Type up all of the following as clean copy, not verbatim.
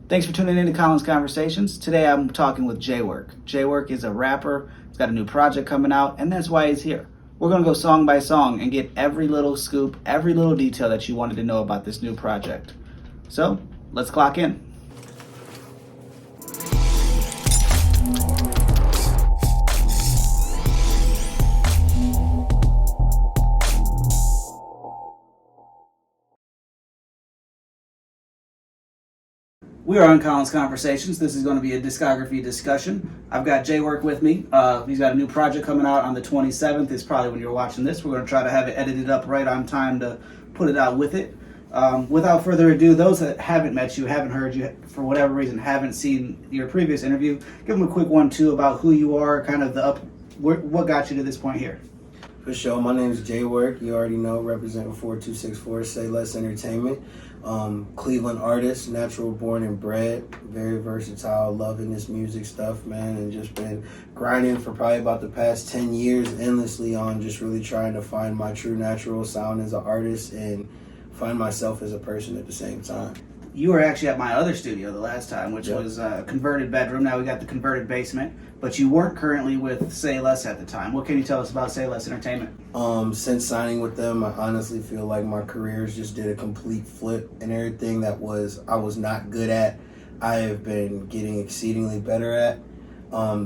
Thanks for tuning in to Colin's Conversations. Today I'm talking with J-Work. J-Work is a rapper. He's got a new project coming out, and that's why he's here. We're going to go song by song and get every little scoop, every little detail that you wanted to know about this new project. So, let's clock in. We are on Colin's Conversations. This is going to be a discography discussion. I've got J-Work with me. He's got a new project coming out on the 27th. It's probably when you're watching this. We're going to try to have it edited up right on time to put it out with it. Without further ado, those that haven't met you, haven't heard you, for whatever reason, haven't seen your previous interview, give them a quick 1-2 about who you are, kind of what got you to this point here. For sure, my name is J-Work. You already know, representing 4264 Say Less Entertainment. Cleveland artist, natural born and bred, very versatile, loving this music stuff, man, and just been grinding for probably about the past 10 years endlessly on just really trying to find my true natural sound as an artist and find myself as a person at the same time. You were actually at my other studio the last time, which was a converted bedroom. Now we got the converted basement, but you weren't currently with Say Less at the time. What can you tell us about Say Less Entertainment? Since signing with them, I honestly feel like my careers just did a complete flip, and everything that I was not good at, I have been getting exceedingly better at.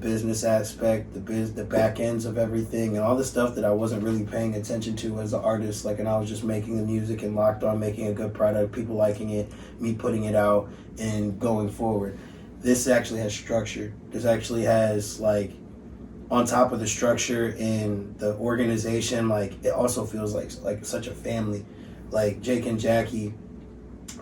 Business aspect, the back ends of everything, and all the stuff that I wasn't really paying attention to as an artist. And I was just making the music and locked on making a good product, people liking it, me putting it out, and going forward. This actually has structure. This actually has, on top of the structure and the organization, it also feels like such a family. Like Jake and Jackie,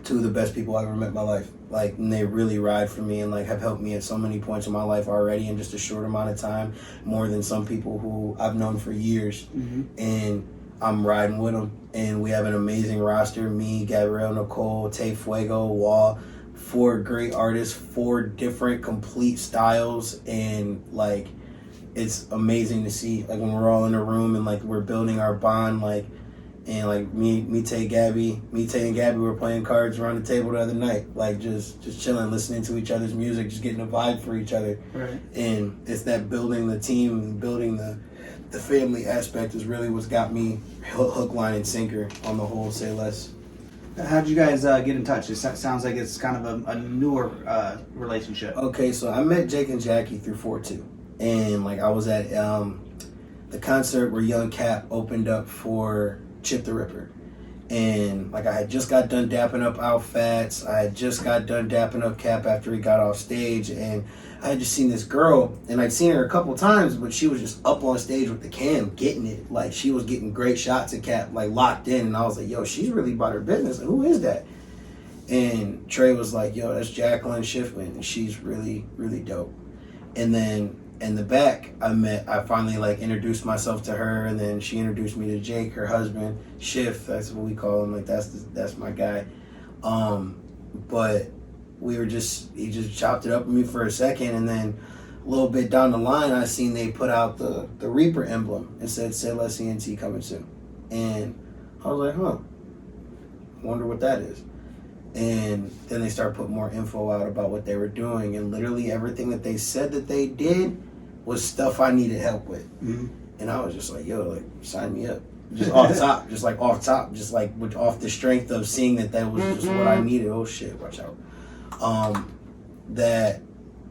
two of the best people I've ever met in my life. And they really ride for me and have helped me at so many points in my life already in just a short amount of time, more than some people who I've known for years. Mm-hmm. And I'm riding with them, and we have an amazing roster. Me, Gabrielle, Nicole, Tay Fuego, Wall, 4 great artists, 4 different complete styles, and it's amazing to see when we're all in a room and we're building our bond, and me, Tay, and Gabby were playing cards around the table the other night, just chilling, listening to each other's music, just getting a vibe for each other. Right. And it's that building the team, building the family aspect is really what's got me hook, line, and sinker on the whole Say Less. How'd you guys get in touch? It sounds like it's kind of a newer relationship. Okay, so I met Jake and Jackie through 4-2. And I was at the concert where Young Cap opened up for Chip the Ripper, and I had just got done dapping up Al Fats. I had just got done dapping up Cap after he got off stage, and I had just seen this girl, and I'd seen her a couple times, but she was just up on stage with the cam getting it. She was getting great shots at Cap, locked in, and I was like, yo, she's really about her business. Who is that? And Trey was like, yo, that's Jacqueline Schiffman, and she's really, really dope. And then in the back, I finally introduced myself to her, and then she introduced me to Jake, her husband, Schiff, that's what we call him, that's my guy. But he just chopped it up with me for a second, and then a little bit down the line, I seen they put out the Reaper emblem and said, Say Less ENT coming soon. And I was like, I wonder what that is. And then they started putting more info out about what they were doing, and literally everything that they said that they did was stuff I needed help with. Mm-hmm. And I was just like, yo, sign me up. Just off top, off the strength of seeing that was just what I needed. Oh shit, watch out. That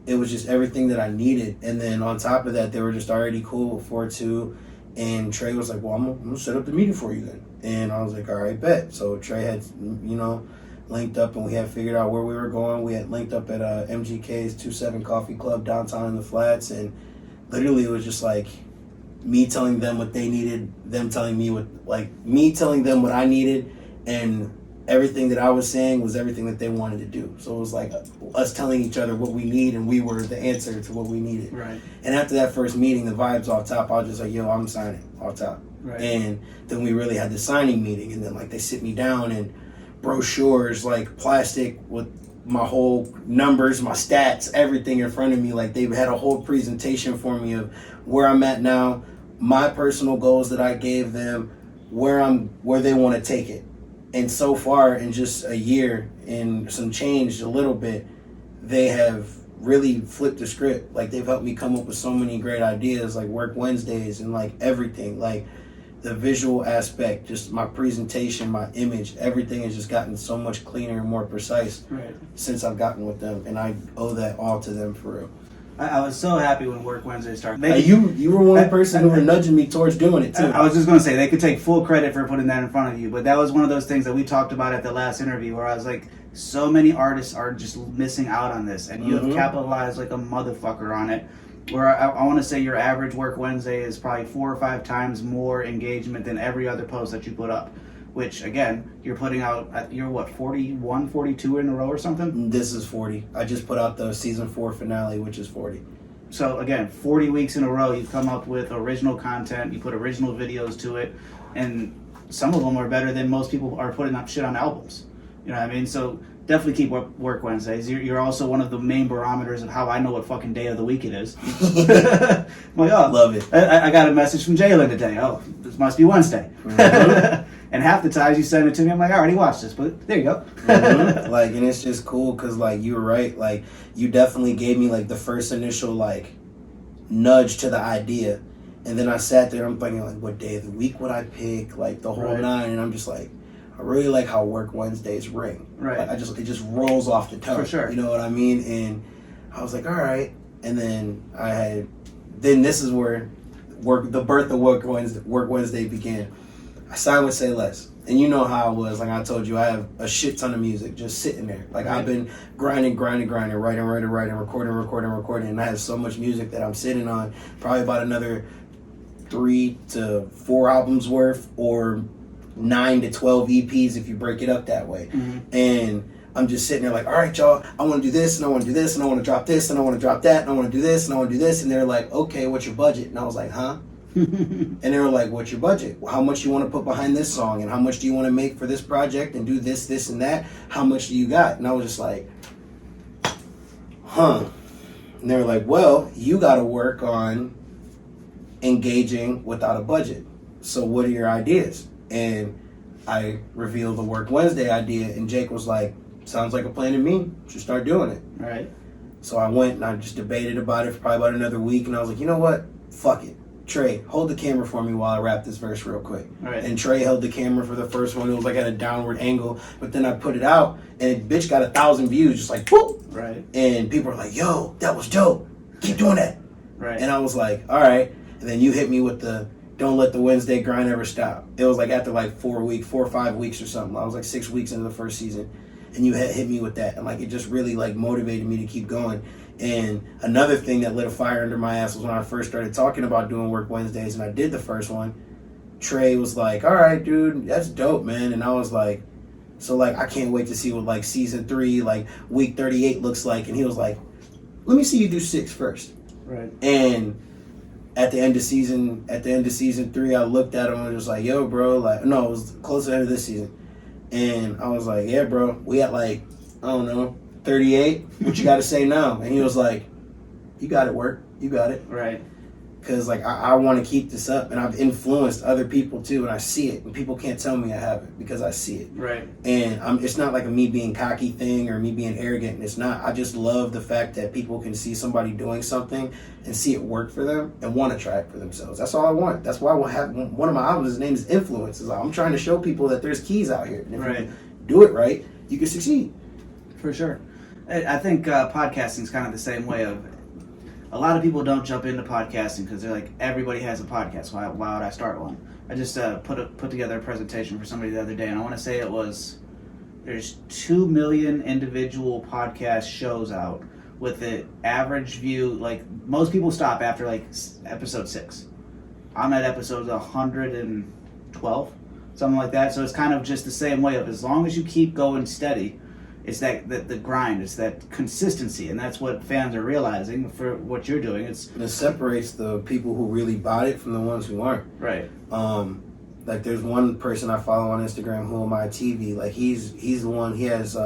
it was just everything that I needed. And then on top of that, they were just already cool with 4-2. And Trey was like, well, I'm gonna set up the meeting for you then. And I was like, all right, bet. So Trey had, linked up, and we had figured out where we were going. We had linked up at MGK's 27 Coffee Club downtown in the Flats, and literally it was just me telling them what they needed, them telling me me telling them what I needed, and everything that I was saying was everything that they wanted to do. So it was us telling each other what we need, and we were the answer to what we needed. Right. And after that first meeting, the vibes off top, I was just like, yo, I'm signing off top. Right. And then we really had the signing meeting, and then they sit me down, and brochures, plastic with my whole numbers, my stats, everything in front of me. They had a whole presentation for me of where I'm at now, my personal goals that I gave them, where they want to take it. And so far, in just a year and some change, a little bit, they have really flipped the script. Like, they've helped me come up with so many great ideas, like Work Wednesdays and like everything. Like, the visual aspect, just my presentation, my image, everything has just gotten so much cleaner and more precise since I've gotten with them, and I owe that all to them for real. I was so happy when Work Wednesday started. You were one person who were nudging me towards doing it too. I was just going to say, they could take full credit for putting that in front of you, but that was one of those things that we talked about at the last interview where I was like, so many artists are just missing out on this, and you have capitalized like a motherfucker on it. Where I want to say your average Work Wednesday is probably 4 or 5 times more engagement than every other post that you put up. Which, again, you're putting out, you're what, 41, 42 in a row or something? This is 40. I just put out the season 4 finale, which is 40. So, again, 40 weeks in a row, you've come up with original content, you put original videos to it, and some of them are better than most people are putting up shit on albums. You know what I mean? So, definitely keep Work Wednesdays. You're also one of the main barometers of how I know what fucking day of the week it is. I'm like, oh, love it. I got a message from Jalen today. Oh, this must be Wednesday. And half the times you send it to me, I'm like, I already watched this, but there you go. Like, and it's just cool because, like, you were right. Like, you definitely gave me, like, the first initial, like, nudge to the idea. And then I sat there, I'm thinking, like, what day of the week would I pick? Like, the whole nine. And I'm just like, I really like how Work Wednesdays ring. Right. Like, it just rolls off the tongue. For sure. You know what I mean? And I was like, all right. And then this is where the birth of Work Wednesday began. I signed with Say Less. And you know how I was. Like I told you, I have a shit ton of music just sitting there. Like, I've been grinding, writing, recording. And I have so much music that I'm sitting on. Probably about another 3 to 4 albums worth, or 9 to 12 EPs if you break it up that way. And I'm just sitting there like, all right, y'all, I want to do this, and I want to do this, and I want to drop this, and I want to drop that, and I want to do this, and I want to do this. And they're like, okay, what's your budget? And I was like, huh? And they were like, what's your budget? How much you want to put behind this song? And how much do you want to make for this project and do this, and that? How much do you got? And I was just like, huh. And they were like, well, you got to work on engaging without a budget. So what are your ideas? And I revealed the Work Wednesday idea, and Jake was like, sounds like a plan to me. Should start doing it. Right. So I went and I just debated about it for probably about another week, and I was like, you know what? Fuck it. Trey, hold the camera for me while I rap this verse real quick. Right. And Trey held the camera for the first one. It was like at a downward angle, but then I put it out, and bitch got 1,000 views, just like, whoop. Right. And people were like, yo, that was dope. Keep doing that. Right. And I was like, all right. And then you hit me with the don't let the Wednesday grind ever stop. It was like after like 4 or 5 weeks or something. I was like 6 weeks into the first season, and you had hit me with that, and like it just really like motivated me to keep going. And another thing that lit a fire under my ass was when I first started talking about doing Work Wednesdays, and I did the first one. Trey was like, all right, dude, that's dope, man. And I was like, so like I can't wait to see what like season 3, like week 38 looks like. And he was like, let me see you do 6 first. Right. And at the end of season 3, I looked at him and was like, yo, bro, like, no, it was close to the end of this season. And I was like, yeah, bro, we at like, I don't know, 38. What you got to say now? And he was like, you got it, Work. You got it. Right. Because like I want to keep this up, and I've influenced other people too, and I see it, and people can't tell me I haven't because I see it. Right. And it's not like a me being cocky thing or me being arrogant. And it's not. I just love the fact that people can see somebody doing something and see it work for them and want to try it for themselves. That's all I want. That's why I will have one of my albums. His name is Influence. Is I'm trying to show people that there's keys out here, and if you do it right, you can succeed. For sure. I think podcasting is kind of the same way. Of a lot of people don't jump into podcasting because they're like, everybody has a podcast. Why would I start one? I just put together a presentation for somebody the other day, and I want to say there's 2 million individual podcast shows out with the average view. Like most people stop after like episode 6. I'm at episode 112, something like that. So it's kind of just the same way of as long as you keep going steady. It's that the grind. It's that consistency, and that's what fans are realizing for what you're doing. It separates the people who really bought it from the ones who aren't. Right. Like there's one person I follow on Instagram, Who Am I TV. Like he's the one. He has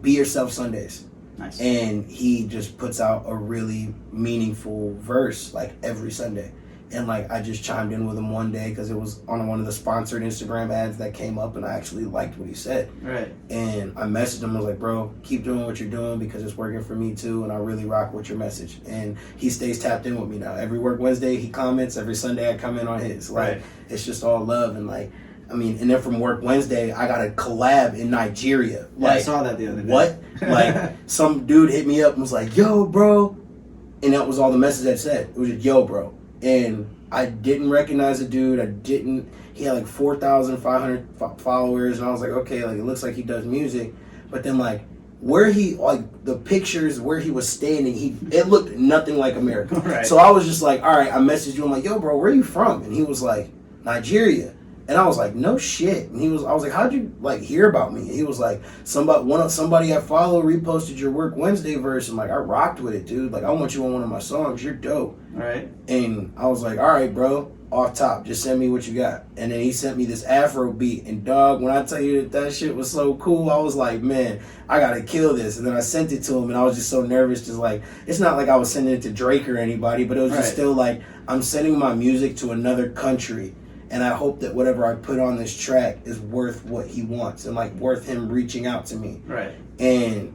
Be Yourself Sundays. Nice. And he just puts out a really meaningful verse like every Sunday. And like I just chimed in with him one day because it was on one of the sponsored Instagram ads that came up, and I actually liked what he said. Right. And I messaged him. I was like, bro, keep doing what you're doing because it's working for me too, and I really rock with your message. And he stays tapped in with me now. Every Work Wednesday he comments. Every Sunday I comment on his. Like, right. It's just all love. And like, I mean, and then from Work Wednesday I got a collab in Nigeria. Yeah, like, I saw that the other day. What? Like some dude hit me up and was like, yo, bro. And that was all the message that said. It was just, yo, bro. And I didn't recognize the dude. He had like 4,500 followers. And I was like, okay, like it looks like he does music. But then like the pictures where he was standing, it looked nothing like America. Right. So I was just like, all right, I messaged you. I'm like, yo, bro, where are you from? And he was like, Nigeria. And I was like, no shit. And I was like, how'd you like hear about me? And he was like, somebody I follow reposted your Work Wednesday verse, and like I rocked with it, dude. Like I want you on one of my songs. You're dope. Right. And I was like, all right, bro, off top, just send me what you got. And then he sent me this Afro beat, and dog, when I tell you that shit was so cool, I was like, man, I gotta kill this. And then I sent it to him, and I was just so nervous, just like, it's not like I was sending it to Drake or anybody, but it was just still like, I'm sending my music to another country. And I hope that whatever I put on this track is worth what he wants and like worth him reaching out to me. Right. And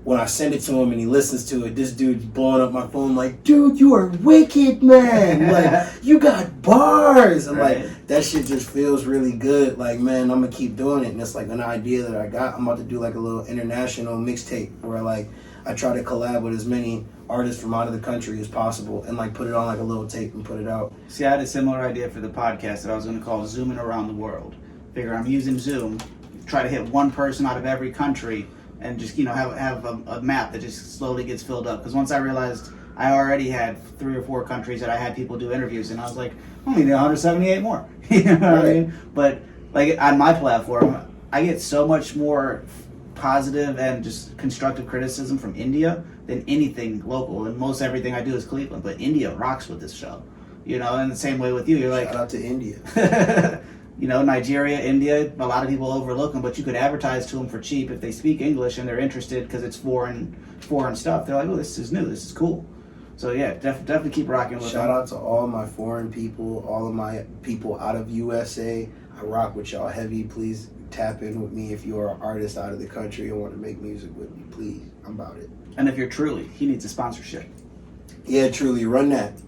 when I send it to him and he listens to it, this dude's blowing up my phone like, dude, you are wicked, man. Like, you got bars. And like, that shit just feels really good. Like, man, I'm going to keep doing it. And it's like an idea that I got. I'm about to do like a little international mixtape where like I try to collab with as many artists from out of the country as possible and like put it on like a little tape and put it out. See, I had a similar idea for the podcast that I was going to call Zooming Around the World. Figure I'm using Zoom, try to hit one person out of every country and just, have a map that just slowly gets filled up. Because once I realized I already had 3 or 4 countries that I had people do interviews, and I was like, I only need 178 more. You know what I mean? But like on my platform, I get so much more positive and just constructive criticism from India than anything local. And most everything I do is Cleveland, but India rocks with this show. In the same way with you, you're like, shout out to India. Nigeria, India, a lot of people overlook them, but you could advertise to them for cheap if they speak English and they're interested because it's foreign stuff. They're like, oh, this is new, this is cool. So yeah, definitely keep rocking with them. Shout out to all my foreign people, all of my people out of USA. I rock with y'all heavy. Please tap in with me if you are an artist out of the country and want to make music with me. Please, I'm about it. And if you're Truly, he needs a sponsorship. Yeah, Truly, run that.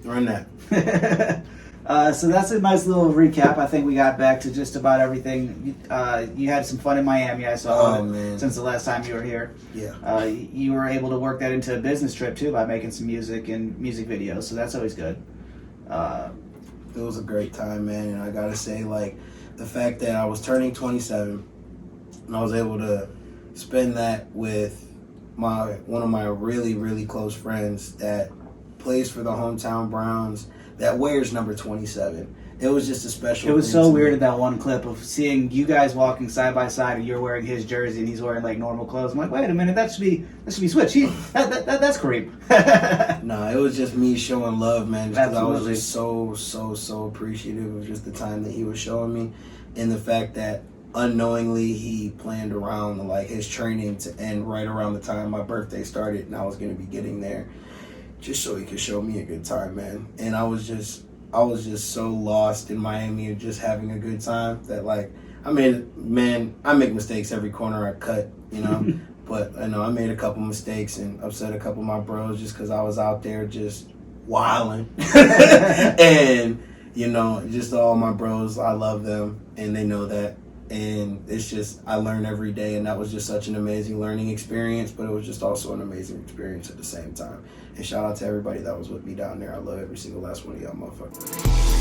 So that's a nice little recap. I think we got back to just about everything. You had some fun in Miami, I saw, since the last time you were here. Yeah. You were able to work that into a business trip, too, by making some music and music videos, so that's always good. It was a great time, man, and I gotta say, like, the fact that I was turning 27, and I was able to spend that with one of my really, really close friends that plays for the hometown Browns, that wears number 27. It was just a special. It was so weird in that one clip of seeing you guys walking side by side, and you're wearing his jersey, and he's wearing like normal clothes. I'm like, wait a minute, that should be switched. That's Kareem. No, it was just me showing love, man. Because I was Absolutely. just so appreciative of just the time that he was showing me, and the fact that unknowingly he planned around like his training to end right around the time my birthday started, and I was going to be getting there, just so he could show me a good time, man. And I was just so lost in Miami and just having a good time that like, I make mistakes every corner I cut, but I know I made a couple mistakes and upset a couple of my bros just because I was out there just wilding. And, just all my bros, I love them and they know that. And it's just, I learn every day, and that was just such an amazing learning experience, but it was just also an amazing experience at the same time. And shout out to everybody that was with me down there. I love every single last one of y'all motherfuckers.